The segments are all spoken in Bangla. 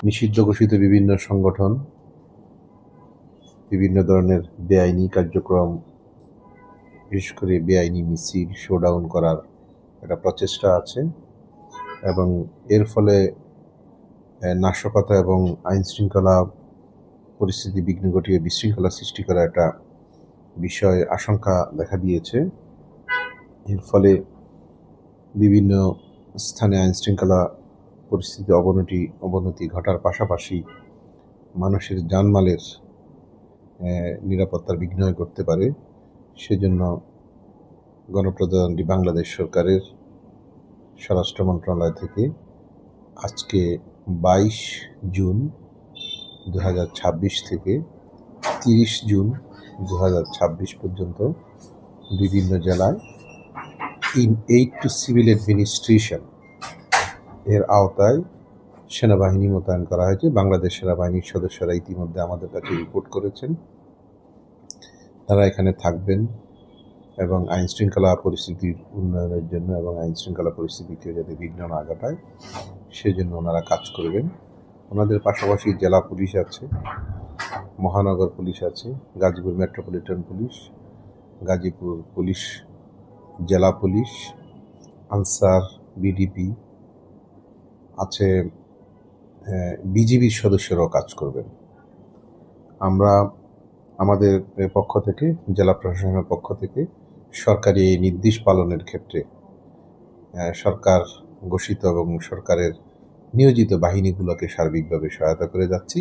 নিষিদ্ধ ঘোষিত বিভিন্ন সংগঠন বিভিন্ন ধরনের বেআইনি কার্যক্রম, বিশেষ করে বেআইনি মিছিল শোডাউন করার একটা প্রচেষ্টা আছে এবং এর ফলে নাশকতা এবং আইনশৃঙ্খলা পরিস্থিতি বিঘ্ন ঘটিয়ে বিশৃঙ্খলা সৃষ্টি করা একটা বিষয় আশঙ্কা দেখা দিয়েছে। এর ফলে বিভিন্ন স্থানে আইনশৃঙ্খলা পরিস্থিতি অবনতি ঘটার পাশাপাশি মানুষের জানমালের নিরাপত্তার বিঘ্ন করতে পারে। সেজন্য গণপ্রজাতন্ত্রী বাংলাদেশ সরকারের স্বরাষ্ট্র মন্ত্রণালয় থেকে আজকে 22 জুন 2026 থেকে 30 জুন 2026 পর্যন্ত বিভিন্ন জেলায় এইড টু সিভিল অ্যাডমিনিস্ট্রেশন এর আওতায় সেনাবাহিনী মোতায়েন করা হয়েছে। বাংলাদেশ সেনাবাহিনীর সদস্যরা ইতিমধ্যে আমাদের কাছে রিপোর্ট করেছেন, তারা এখানে থাকবেন এবং আইনশৃঙ্খলা পরিস্থিতির উন্নয়নের জন্য এবং আইনশৃঙ্খলা পরিস্থিতিকে যাতে বিঘ্ন না ঘটায় সেজন্য ওনারা কাজ করবেন। ওনাদের পাশাপাশি জেলা পুলিশ আছে, মহানগর পুলিশ আছে, Gazipur metropolitan police, Gazipur police, জেলা পুলিশ, আনসার, বিডিপি আছে, বিজিবির সদস্যরাও কাজ করবেন। আমরা আমাদের পক্ষ থেকে, জেলা প্রশাসনের পক্ষ থেকে সরকারি এই নির্দেশ পালনের ক্ষেত্রে সরকার ঘোষিত এবং সরকারের নিয়োজিত বাহিনীগুলোকে সার্বিকভাবে সহায়তা করে যাচ্ছি,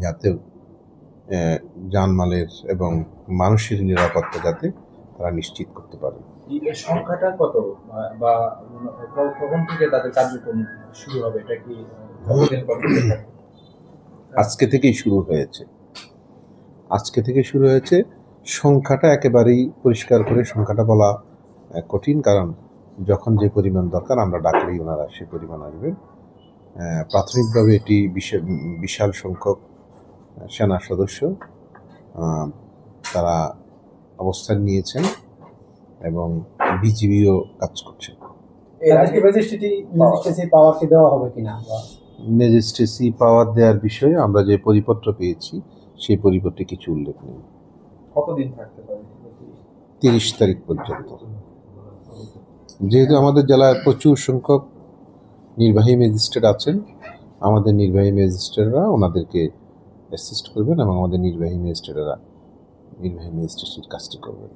যাতে জানমালের এবং মানুষের নিরাপত্তা যাতে তারা নিশ্চিত করতে পারে। সংখ্যাটা কত বা কখন থেকে তাদের কার্যক্রম শুরু হবে, এটা কি আজকে থেকেই শুরু হয়েছে। সংখ্যাটা একেবারেই পরিষ্কার করে সংখ্যাটা বলা কঠিন, কারণ যখন যে পরিমাণ দরকার আমরা ডাকলেই ওনারা সে পরিমাণ আসবেন। প্রাথমিকভাবে এটি বিশাল সংখ্যক সেনা সদস্য তারা অবস্থান নিয়েছেন এবং বিজিবিও কাজ করছে। ম্যাজিস্ট্রেসি পাওয়ার দেওয়ার বিষয়ে আমরা যে পরিপত্র পেয়েছি সেই পরিপত্রে কিছু উল্লেখ নেই। কতদিন থাকতে পারে? 30 তারিখ পর্যন্ত। যেহেতু আমাদের জেলায় প্রচুর সংখ্যক নির্বাহী ম্যাজিস্ট্রেট আছেন, আমাদের নির্বাহী ম্যাজিস্ট্রেটরা ওনাদেরকে অ্যাসিস্ট করবেন এবং আমাদের নির্বাহী ম্যাজিস্ট্রেটরা নির্বাহী ম্যাজিস্ট্রেটের কাজটি করবেন।